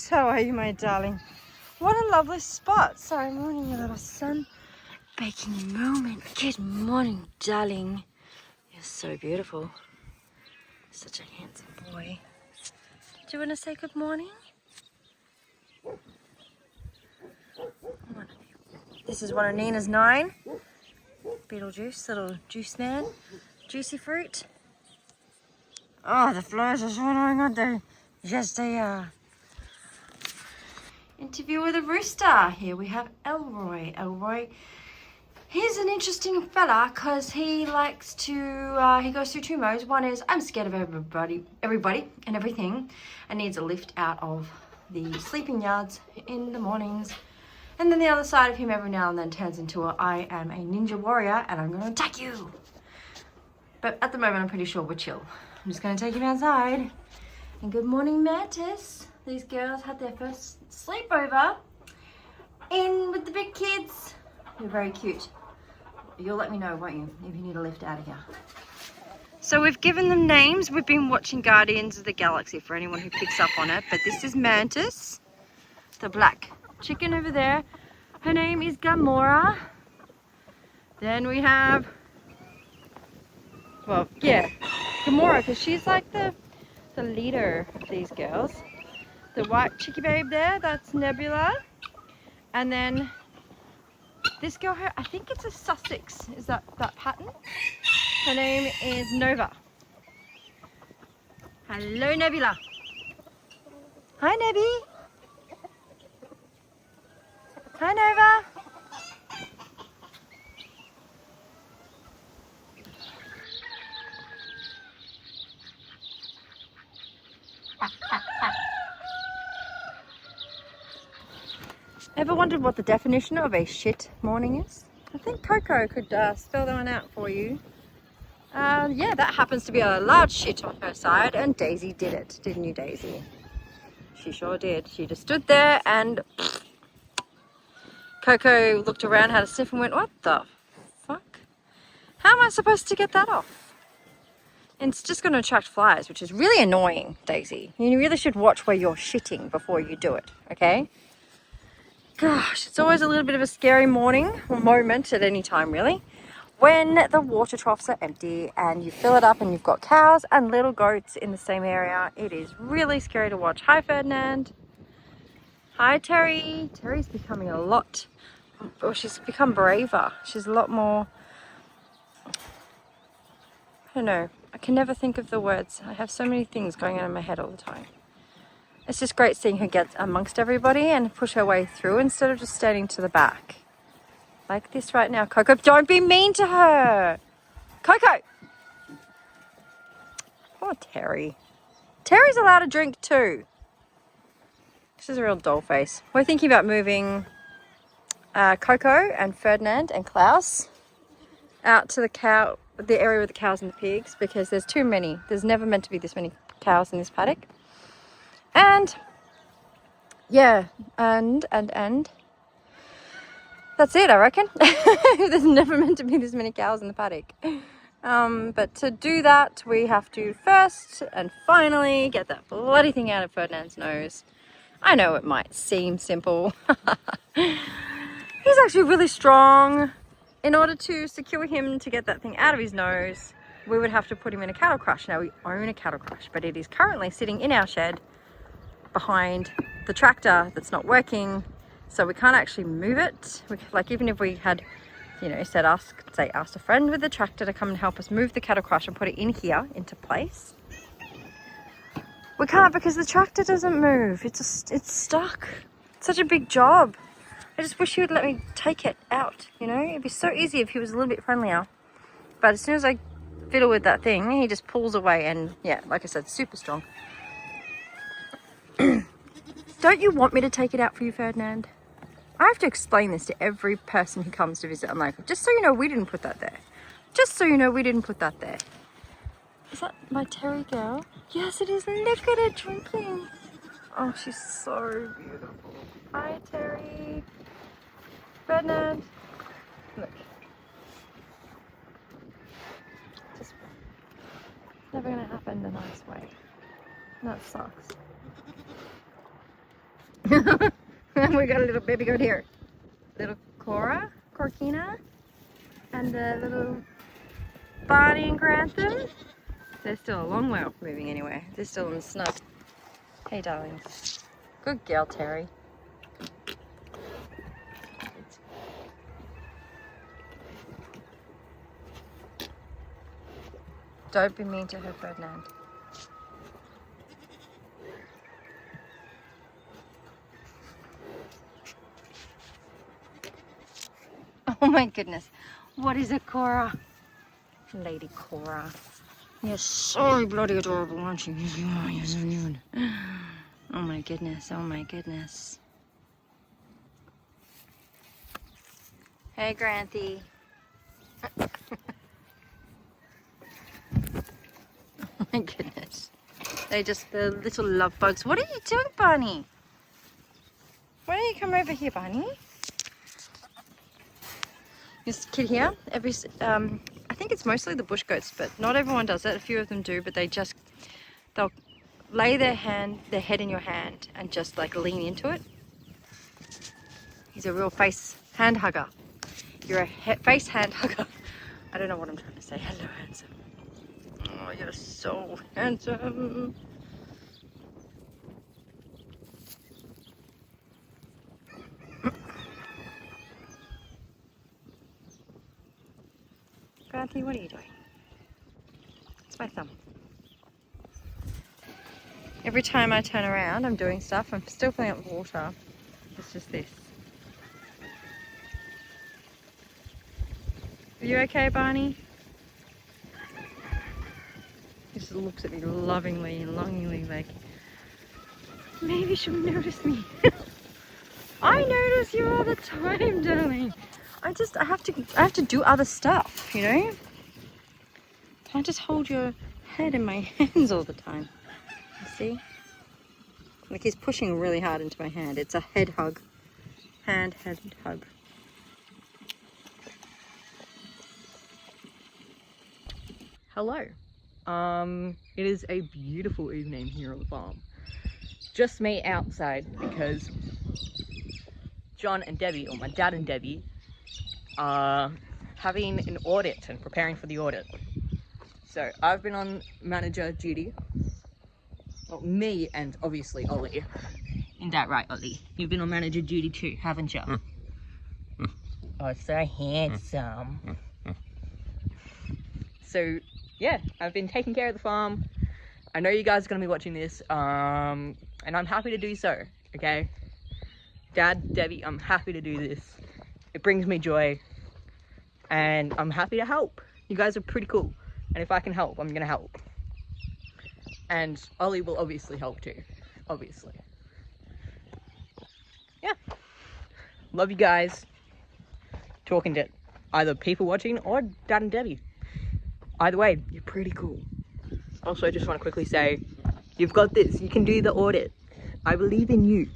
Matis, how are you, my darling? What a lovely spot. Sorry, morning, you little sun baking moment. Good morning, darling. You're so beautiful. Such a handsome boy. Do you want to say good morning? This is one of Nina's 9. Beetlejuice, little juice man. Juicy fruit. Oh, the flies are so annoying, aren't they? Yes, they are. Interview with a rooster. Here we have Elroy. Elroy, he's an interesting fella because he likes to, he goes through 2 modes. One is, I'm scared of everybody and everything, and needs a lift out of the sleeping yards in the mornings. And then the other side of him every now and then turns into a, I am a ninja warrior and I'm going to attack you. But at the moment, I'm pretty sure we're chill. I'm just going to take him outside. And good morning, Mantis. These girls had their first sleepover in with the big kids. They're very cute. You'll let me know, won't you, if you need a lift out of here. So we've given them names. We've been watching Guardians of the Galaxy for anyone who picks up on it. But this is Mantis, the black chicken over there. Her name is Gamora. Then we have, well, yeah, Gamora, because she's like the leader of these girls. The white chickie babe there, that's Nebula. And then this girl here, I think it's a Sussex, is that pattern? Her name is Nova. Hello, Nebula. Hi, Nebby. Hi, Nova. Ever wondered what the definition of a shit morning is? I think Coco could spell that one out for you. Yeah, that happens to be a large shit on her side, and Daisy did it, didn't you, Daisy? She sure did. She just stood there and Coco looked around, had a sniff and went, what the fuck? How am I supposed to get that off? And it's just going to attract flies, which is really annoying, Daisy. You really should watch where you're shitting before you do it, okay? Gosh, it's always a little bit of a scary morning, or moment at any time really, when the water troughs are empty and you fill it up and you've got cows and little goats in the same area. It is really scary to watch. Hi, Ferdinand. Hi, Terry. Terry's becoming a lot, or she's become braver. She's a lot more, I don't know. I can never think of the words. I have so many things going on in my head all the time. It's just great seeing her get amongst everybody and push her way through instead of just standing to the back. Like this right now. Coco, don't be mean to her. Coco. Poor Terry. Terry's allowed a drink too. She's a real doll face. We're thinking about moving Coco and Ferdinand and Klaus out to the area with the cows and the pigs, because there's too many. There's never meant to be this many cows in this paddock. And yeah, and that's it, I reckon. There's never meant to be this many cows in the paddock. But to do that, we have to first and finally get that bloody thing out of Ferdinand's nose. I know it might seem simple. He's actually really strong. In order to secure him to get that thing out of his nose, we would have to put him in a cattle crush. Now, we own a cattle crush, but it is currently sitting in our shed behind the tractor that's not working, so we can't actually move it. Like, even if we had, you know, asked a friend with the tractor to come and help us move the cattle crush and put it in here into place, we can't, because the tractor doesn't move. It's stuck. It's such a big job. I just wish he would let me take it out, you know? It'd be so easy if he was a little bit friendlier. But as soon as I fiddle with that thing, he just pulls away, and yeah, like I said, super strong. Don't you want me to take it out for you, Ferdinand? I have to explain this to every person who comes to visit. I'm like, just so you know, we didn't put that there. Just so you know, we didn't put that there. Is that my Terry girl? Yes, it is. Look at her drinking. Oh, she's so beautiful. Hi, Terry. Ferdinand. Look. Just never going to happen the nice way. That sucks. We got a little baby goat here. Little Corkina, and a little Barney and Grantham. They're still a long way off moving anyway. They're still in the snow. Hey, darlings. Good girl, Terry. Don't be mean to her, Ferdinand. Oh my goodness. What is it, Cora? Lady Cora. You're so bloody adorable, aren't you? Yes, you are. Yes, you are. Oh my goodness. Oh my goodness. Hey, Granthie. Oh my goodness. The little love bugs. What are you doing, Barney? Why don't you come over here, Barney? This kid here, I think it's mostly the bush goats, but not everyone does it. A few of them do, but they'll lay their head in your hand and just like lean into it. He's a real face hand hugger. You're a face hand hugger. I don't know what I'm trying to say. Hello, handsome. Oh, you're so handsome. Granthie, what are you doing? It's my thumb. Every time I turn around, I'm doing stuff. I'm still filling up with water. It's just this. Are you okay, Barney? He just looks at me lovingly and longingly like, maybe she'll notice me. I notice you all the time, darling. I have to do other stuff, you know? Can't just hold your head in my hands all the time. You see? Like he's pushing really hard into my hand. It's a head hug. Head hug. Hello. It is a beautiful evening here on the farm. Just me outside because John and Debbie, or my dad and Debbie, are having an audit and preparing for the audit. So I've been on manager duty. Well, me and obviously Ollie. Isn't that right, Ollie? You've been on manager duty too, haven't you? Oh, so handsome. So yeah, I've been taking care of the farm. I know you guys are going to be watching this, and I'm happy to do so, okay? Dad, Debbie, I'm happy to do this. It brings me joy, and I'm happy to help. You guys are pretty cool, and if I can help, I'm going to help. And Ollie will obviously help too, obviously. Yeah. Love you guys. Talking to either people watching or Dad and Debbie. Either way, you're pretty cool. Also, just want to quickly say, you've got this. You can do the audit. I believe in you.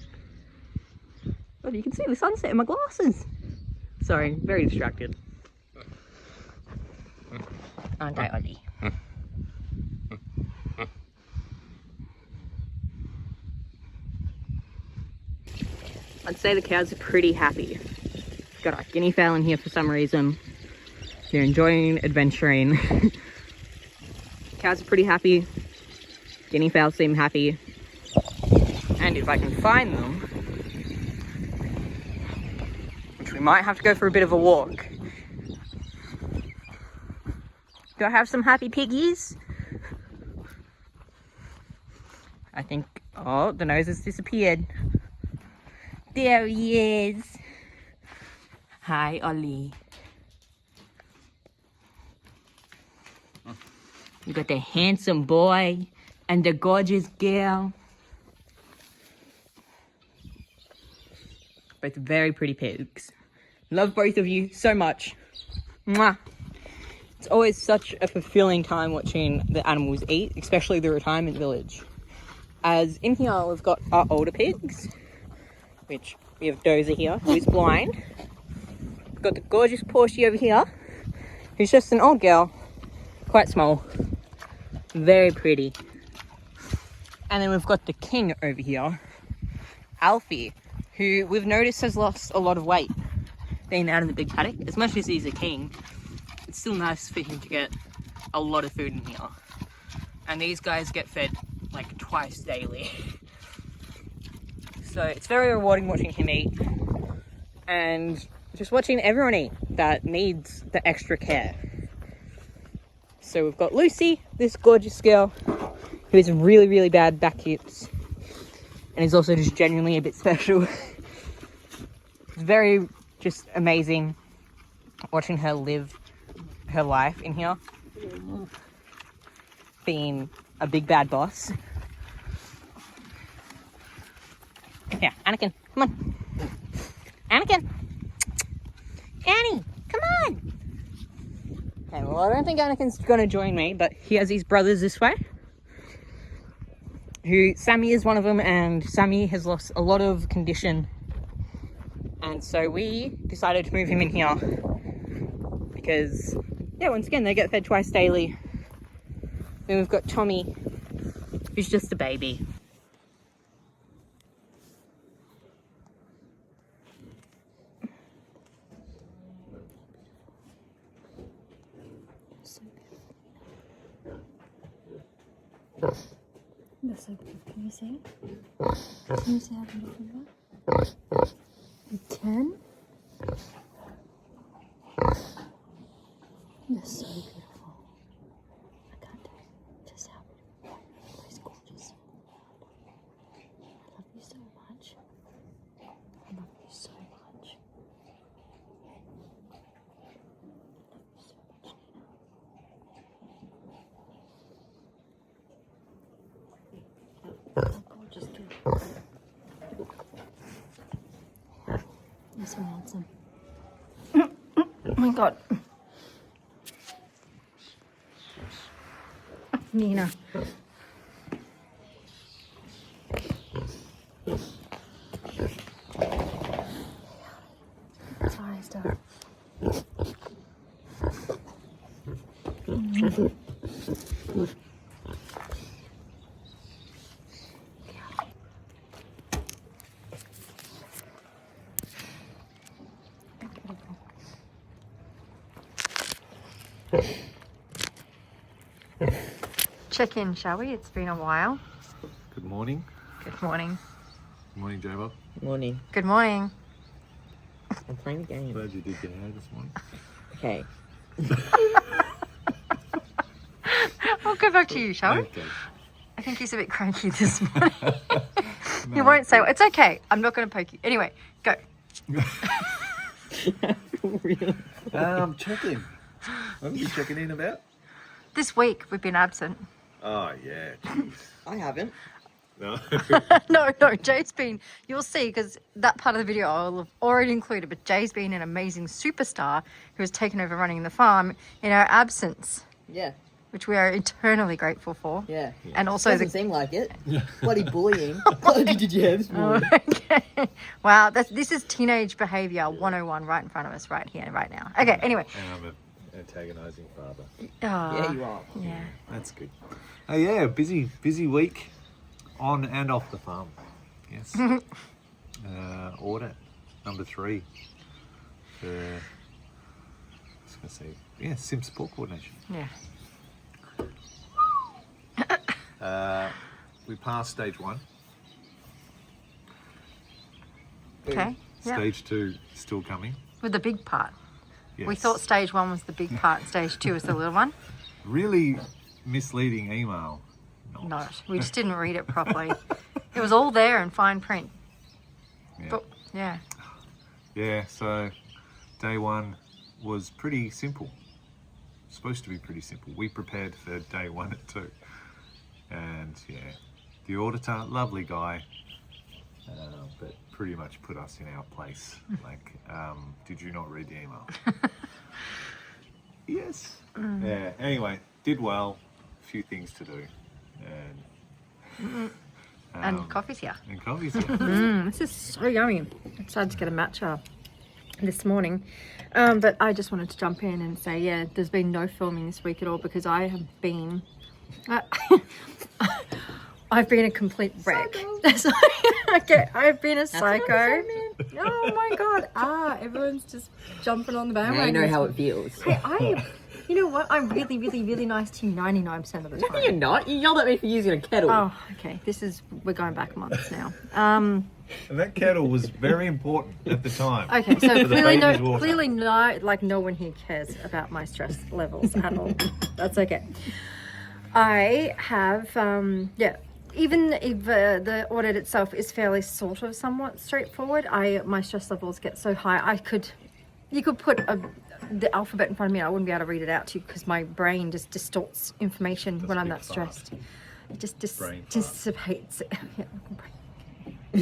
Oh, you can see the sunset in my glasses. Sorry, very distracted. Aren't I, Ollie? I'd say the cows are pretty happy. Got a guinea fowl in here for some reason. They're enjoying adventuring. Cows are pretty happy. Guinea fowls seem happy. And if I can find them, which we might have to go for a bit of a walk. Do I have some happy piggies? I think, oh, the nose has disappeared. There he is. Hi, Ollie. You got the handsome boy and the gorgeous girl. Both very pretty pigs. Love both of you so much. Mwah. It's always such a fulfilling time watching the animals eat, especially the retirement village. As in here we've got our older pigs, which we have Dozer here, who's blind. We've got the gorgeous Portia over here, who's just an old girl, quite small, very pretty. And then we've got the king over here, Alfie, who we've noticed has lost a lot of weight being out in the big paddock. As much as he's a king, it's still nice for him to get a lot of food in here. And these guys get fed like twice daily. So it's very rewarding watching him eat and just watching everyone eat that needs the extra care. So we've got Lucy, this gorgeous girl who has really, really bad back hips and is also just genuinely a bit special. It's very just amazing watching her live her life in here, being a big bad boss. Yeah, Anakin, come on. Anakin! Annie, come on! Okay, well, I don't think Anakin's gonna join me, but he has his brothers this way. Sammy is one of them, and Sammy has lost a lot of condition. And so we decided to move him in here because, yeah, once again, they get fed twice daily. Then we've got Tommy, who's just a baby. They're so good. Can you see? Can you see how beautiful you are? You can? They're so beautiful. I can't tell you just how beautiful. He's gorgeous. I love you so much. I love you so much. I love you so much, Nina. Oh, gorgeous girl. You're so handsome. Oh my god. Nina. Sorry, Star. Check in, shall we? It's been a while. Good morning. Good morning. Good morning, J-Bob. Morning. Good morning. I'm playing a game. Glad you did get out this morning. Okay. We'll go back to you, shall we? Okay. I think he's a bit cranky this morning. He won't say, it's okay. I'm not going to poke you. Anyway, go. Really? Checking. What are you checking in about? This week we've been absent. Oh, yeah. Jeez. I haven't. No. No, Jay's been, you'll see, because that part of the video I'll have already included, but Jay's been an amazing superstar who has taken over running the farm in our absence, Yeah. which we are eternally grateful for. Yeah. And also Doesn't seem like it. Bloody bullying. What did you have this morning? Okay. Wow, this is teenage behavior 101 right in front of us right here, right now. Okay, anyway. And I'm an antagonising father. Yeah, you are. Yeah. That's good. Oh, yeah, busy week on and off the farm. Yes. Audit number 3 for, I was going to say, yeah, Sim support coordination. Yeah. We passed stage 1. Okay. Yeah. Stage 2 still coming. With the big part. Yes. We thought stage 1 was the big part, stage 2 was the little one. Really misleading email. Not. We just didn't read it properly. It was all there in fine print. Yeah. But, yeah. Yeah, so day 1 was pretty simple. Supposed to be pretty simple. We prepared for day 1 at 2. And yeah, the auditor, lovely guy, but pretty much put us in our place. Like, did you not read the email? Yes. Yeah, anyway, did well. A few things to do. And coffee's here. And coffee's here. This is so yummy. I decided to get a matcha this morning. But I just wanted to jump in and say, yeah, there's been no filming this week at all because I have been... I've been a complete wreck. Okay, I've been a psycho. Oh my god. Everyone's just jumping on the bandwagon. Now you know how it feels. Hey, you know what? I'm really, really, really nice to you 99% of the time. No, you're not. You yelled at me for using a kettle. Oh, okay. We're going back months now. And that kettle was very important at the time. Okay, so baby's water. no one here cares about my stress levels at all. That's okay. I have, even if the audit itself is fairly sort of somewhat straightforward, my stress levels get so high. You could put the alphabet in front of me, I wouldn't be able to read it out to you because my brain just distorts information when I'm that stressed. It just dissipates. I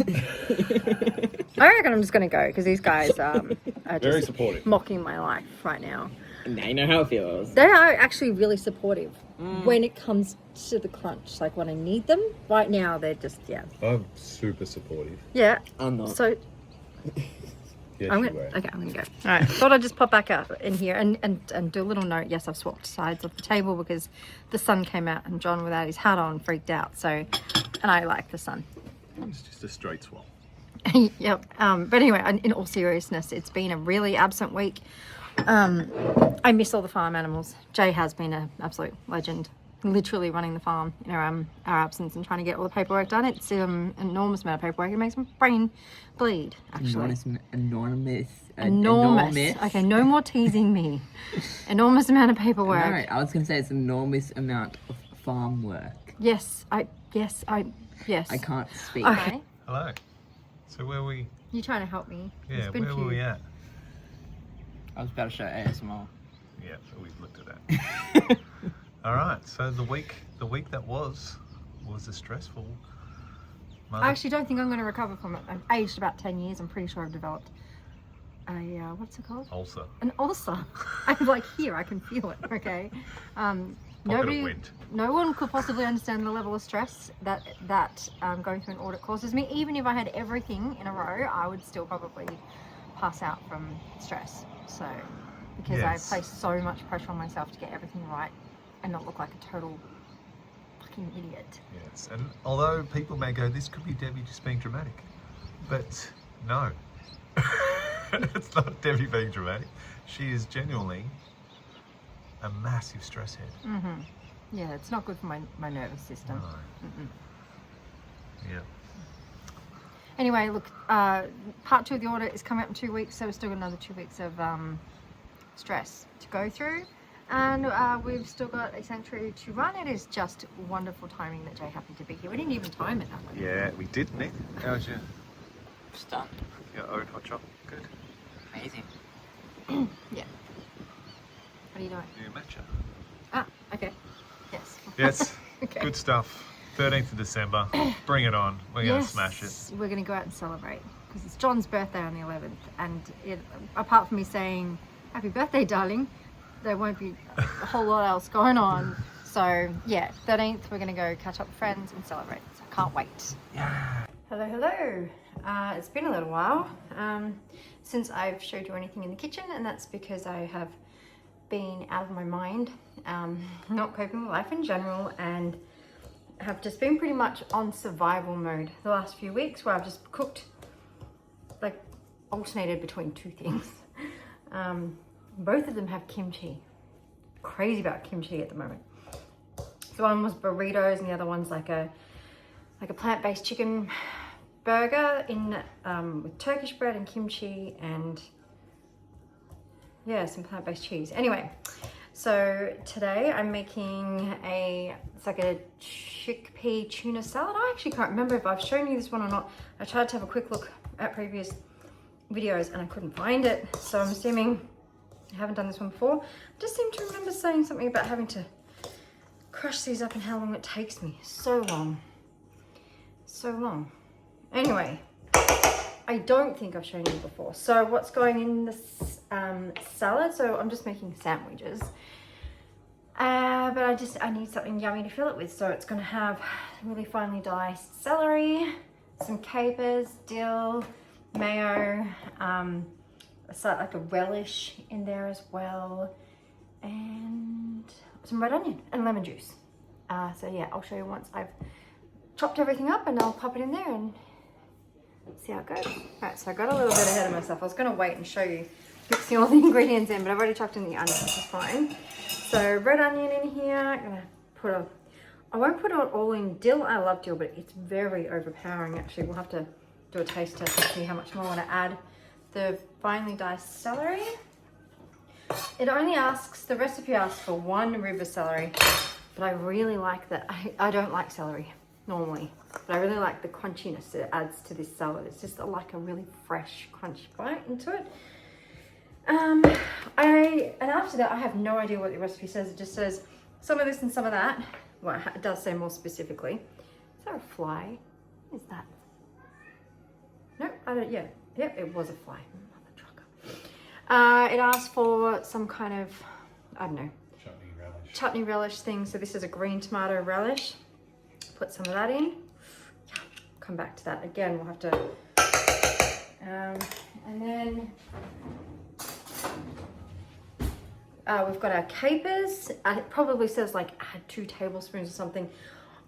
reckon I'm just going to go because these guys are Very just supportive. mocking my life right now. Now you know how it feels. They are actually really supportive when it comes to the crunch. Like when I need them. Right now, they're just, I'm super supportive. Yeah. I'm not. So Yes, I'm you gonna, were. okay, I'm gonna go. All right, thought I'd just pop back up in here and do a little note. Yes, I've swapped sides of the table because the sun came out and John, without his hat on, freaked out. So, and I like the sun. It's just a straight swap. Yep. But anyway, in all seriousness, it's been a really absent week. I miss all the farm animals. Jay has been an absolute legend, literally running the farm in our absence and trying to get all the paperwork done. It's an enormous amount of paperwork. It makes my brain bleed, actually. Enormous. Okay, no more teasing me. Enormous amount of paperwork. No, I was going to say it's an enormous amount of farm work. Yes. I can't speak. Okay. Hello. So where were we? You trying to help me? Yeah, where were we at? I was about to show ASMR. Yeah, so we've looked at that. All right. So the week that was a stressful. I actually don't think I'm going to recover from it. I've aged about 10 years. I'm pretty sure I've developed a, what's it called? Ulcer. An ulcer. I'm like, here, I can feel it, okay? No one could possibly understand the level of stress that going through an audit causes me. Even if I had everything in a row, I would still probably pass out from stress. So, because Yes. I place so much pressure on myself to get everything right and not look like a total fucking idiot. Yes, and although people may go, this could be Debbie just being dramatic, but no, it's not Debbie being dramatic. She is genuinely a massive stress head. Mm-hmm. Yeah, it's not good for my nervous system. No. Yeah. Anyway, look, part 2 of the audit is coming up in 2 weeks, so we've still got another 2 weeks of stress to go through. And we've still got a sanctuary to run. It is just wonderful timing that Jay happened to be here. We didn't even time it that way. Yeah, we did, Nick. How was your Stunned. oat hot chocolate? Good. Amazing. Yeah. What are you doing? New matcha. Ah, okay. Yes. Yes. Okay. Good stuff. 13th of December. Bring it on. We're going to smash it. We're going to go out and celebrate because it's John's birthday on the 11th. And apart from me saying, happy birthday, darling, there won't be a whole lot else going on. So, yeah, 13th, we're going to go catch up with friends and celebrate. So, I can't wait. Yeah. Hello. It's been a little while since I've showed you anything in the kitchen, and that's because I have been out of my mind, not coping with life in general, and have just been pretty much on survival mode the last few weeks, where I've just cooked, like, alternated between 2 things. Both of them have kimchi. Crazy about kimchi at the moment. So one was burritos and the other one's like a plant-based chicken burger in with Turkish bread and kimchi and some plant-based cheese. Anyway, so today I'm making it's like a chickpea tuna salad. I actually can't remember if I've shown you this one or not. I tried to have a quick look at previous videos and I couldn't find it. So I'm assuming I haven't done this one before. I just seem to remember saying something about having to crush these up and how long it takes me. So long. Anyway, I don't think I've shown you before. So what's going in this salad? So I'm just making sandwiches. But I need something yummy to fill it with. So it's going to have really finely diced celery, some capers, dill, mayo, like a relish in there as well, and some red onion and lemon juice. So yeah, I'll show you once I've chopped everything up and I'll pop it in there and see how it goes. Alright, so I got a little bit ahead of myself. I was going to wait and show you mixing all the ingredients in, but I've already chucked in the onion, which is fine. So red onion in here. I'm going to put I won't put it all in. Dill, I love dill, but it's very overpowering actually. We'll have to do a taste test and see how much more I want to add. The finely diced celery. It only asks, the recipe asks for 1 rib of celery, but I really like that. I don't like celery normally, but I really like the crunchiness it adds to this salad. It's just like a really fresh, crunchy bite into it. And after that, I have no idea what the recipe says. It just says some of this and some of that. Well, it does say more specifically. Is there a fly? What is that? No, I don't, yeah. Yep, it was a fly. Mother trucker. It asks for some kind of, I don't know, chutney relish thing. So this is a green tomato relish. Put some of that in. Yeah, come back to that again. We'll have to, and then we've got our capers. It probably says like add 2 tablespoons or something.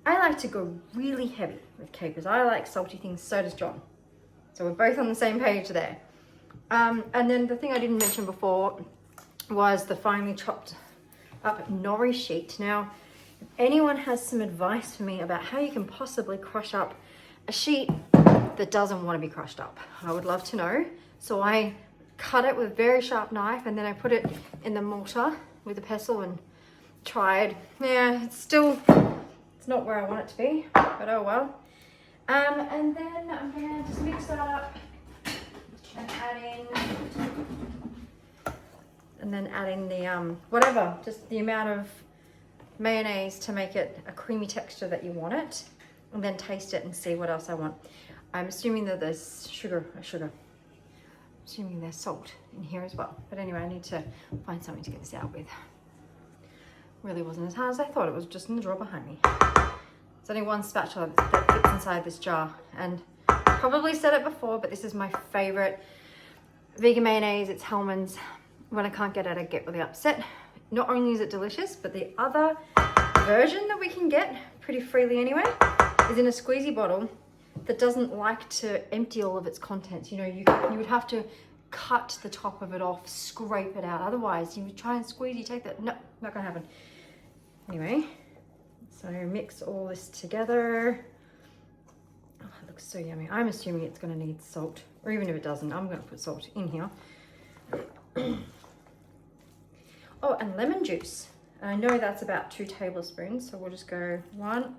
I like to go really heavy with capers. I like salty things, so does John. So we're both on the same page there. And then the thing I didn't mention before was the finely chopped up nori sheet. Now, if anyone has some advice for me about how you can possibly crush up a sheet that doesn't want to be crushed up, I would love to know. So I cut it with a very sharp knife and then I put it in the mortar with a pestle and tried. Yeah, it's not where I want it to be, but oh well. And then I'm gonna just mix that up and add in the whatever, just the amount of mayonnaise to make it a creamy texture that you want it, and then taste it and see what else I want. I'm assuming that there's sugar. Assuming there's salt in here as well. But anyway, I need to find something to get this out with. Really wasn't as hard as I thought. It was just in the drawer behind me. There's only 1 spatula that fits inside this jar. And I probably said it before, but this is my favorite vegan mayonnaise. It's Hellmann's. When I can't get it, I get really upset. Not only is it delicious, but the other version that we can get pretty freely anyway is in a squeezy bottle that doesn't like to empty all of its contents. You know, you would have to cut the top of it off, scrape it out. Otherwise, you would try and squeeze, you take that. No, not gonna happen. Anyway, so mix all this together. Oh, it looks so yummy. I'm assuming it's gonna need salt, or even if it doesn't, I'm gonna put salt in here. Oh, and lemon juice. I know that's about 2 tablespoons, so we'll just go 1,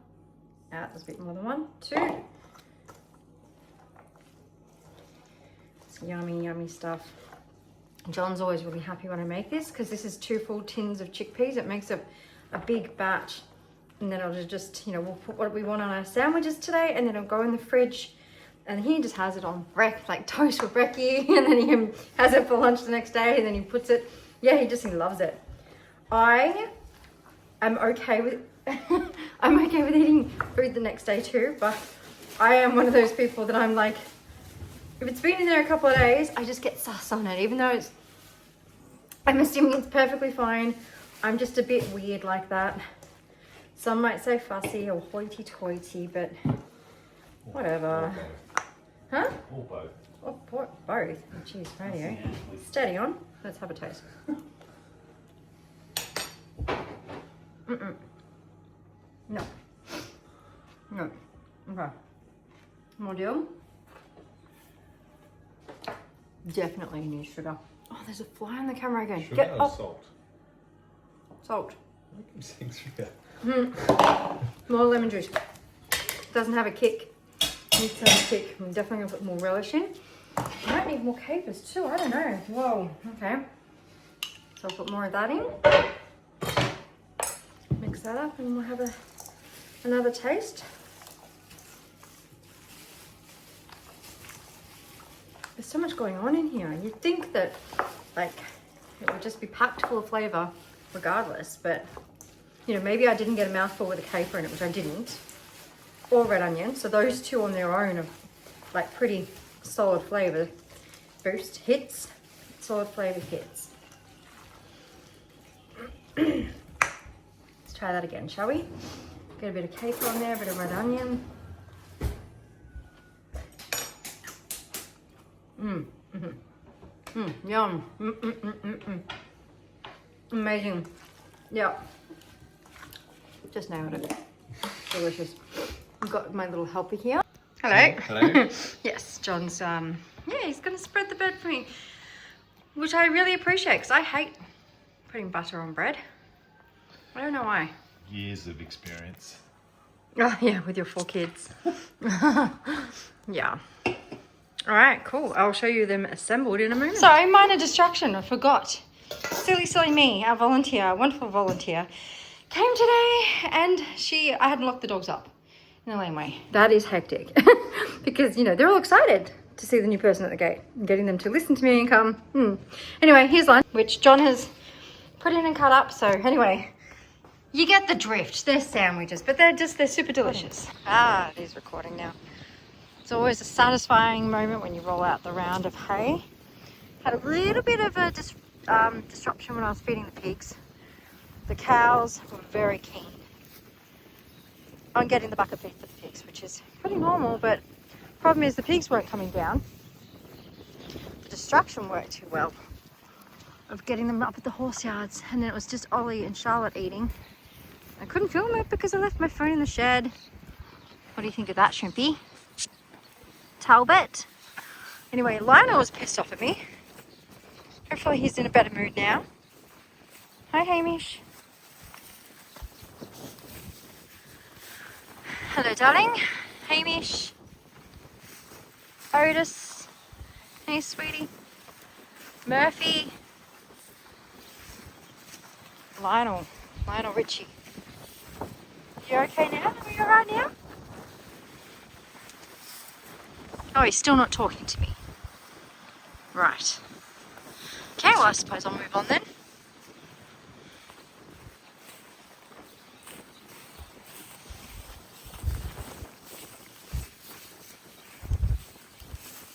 there's a bit more than 1, 2. Yummy, yummy stuff. John's always really happy when I make this because this is 2 full tins of chickpeas. It makes a big batch, and then I'll just, you know, we'll put what we want on our sandwiches today, and then it'll go in the fridge, and he just has it on like toast with brekkie, and then he has it for lunch the next day, and then he puts it, yeah, he loves it. I am okay with I'm okay with eating food the next day too, but I am one of those people that I'm like, if it's been in there a couple of days, I just get sus on it, even though I'm assuming it's perfectly fine. I'm just a bit weird like that. Some might say fussy or hoity-toity, but whatever. Huh? Or both. Oh, both. Oh, geez, radio. Steady on. Let's have a taste. No. No. Okay. More deal? Definitely need sugar. Oh, there's a fly on the camera again. Sugar Get or off. salt? Salt. I keep saying sugar. More lemon juice. Doesn't have a kick. Needs to have a kick. I'm definitely gonna put more relish in. I might need more capers too. I don't know. Whoa. Okay. So I'll put more of that in. Mix that up, and we'll have another taste. There's so much going on in here. You'd think that, like, it would just be packed full of flavor regardless, but, you know, maybe I didn't get a mouthful with a caper in it, which I didn't, or red onion. So those two on their own are, like, pretty solid flavor boost hits, solid flavor hits. Let's try that again, shall we? Get a bit of caper on there, a bit of red onion. Yum. Amazing. Yeah. Just nailed it. Delicious. I've got my little helper here. Hello. Hello. Yes, John's, yeah, he's going to spread the bread for me, which I really appreciate because I hate putting butter on bread. I don't know why. Years of experience. Oh, yeah, with your 4 kids. Yeah. All right, cool. I'll show you them assembled in a moment. So, minor distraction, I forgot. Silly me, our volunteer, wonderful volunteer, came today and I hadn't locked the dogs up in the laneway. That is hectic because, you know, they're all excited to see the new person at the gate and getting them to listen to me and come. Anyway, here's lunch, which John has put in and cut up. So anyway, you get the drift. They're sandwiches, but they're super delicious. It is recording now. It's always a satisfying moment when you roll out the round of hay. Had a little bit of a disruption when I was feeding the pigs. The cows were very keen on getting the bucket feed for the pigs, which is pretty normal, but the problem is the pigs weren't coming down. The distraction worked too well of getting them up at the horse yards, and then it was just Ollie and Charlotte eating. I couldn't film it because I left my phone in the shed. What do you think of that, Shrimpy? Talbot? Anyway, Lionel was pissed off at me. Hopefully he's in a better mood now. Hi, Hamish. Hello, darling. Hamish. Otis. Hey, sweetie. Murphy. Lionel Richie. You okay now? Are you alright now? Oh, he's still not talking to me. Right. Okay, well, I suppose I'll move on then.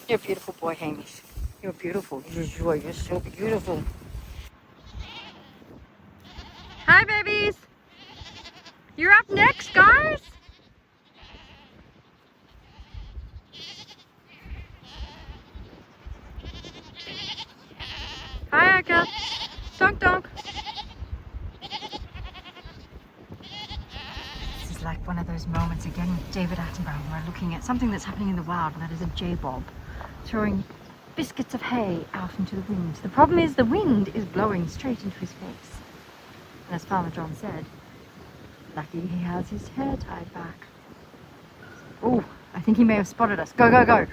You're a beautiful boy, Hamish. You're beautiful. You're so beautiful. Hi, babies. You're up next, guys. Hi, Aka. Donk, donk. This is like one of those moments again with David Attenborough where we're looking at something that's happening in the wild, and that is a J-bob throwing biscuits of hay out into the wind. The problem is the wind is blowing straight into his face. And as Farmer John said, lucky he has his hair tied back. Oh, I think he may have spotted us. Go, go, go.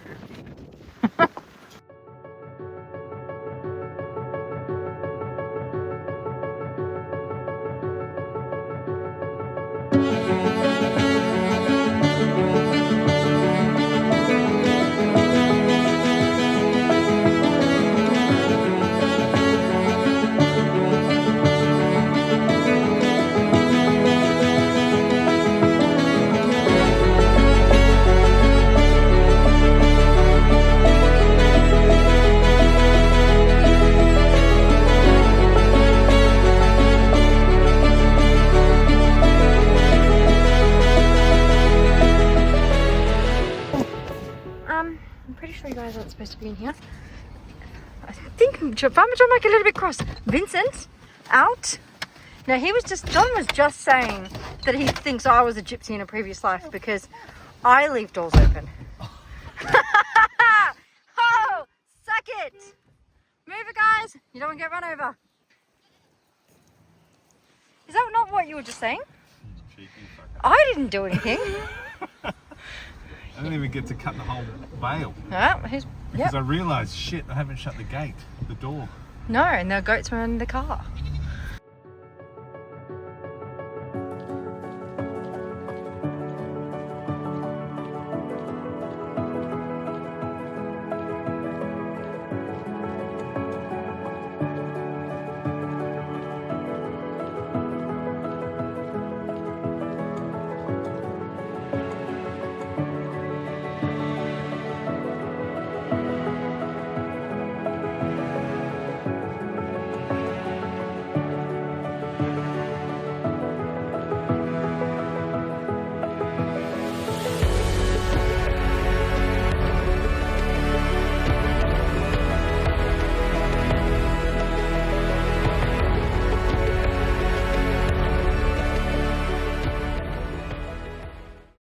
Supposed to be in here. I think Farmer John might get a little bit cross. Vincent, out. Now John was just saying that he thinks I was a gypsy in a previous life because I leave doors open. Oh, suck it. Move it, guys. You don't want to get run over. Is that not what you were just saying? I didn't do anything. I didn't even get to cut the whole bale. Because I realised, shit, I haven't shut the gate, the door. No, and the goats were in the car.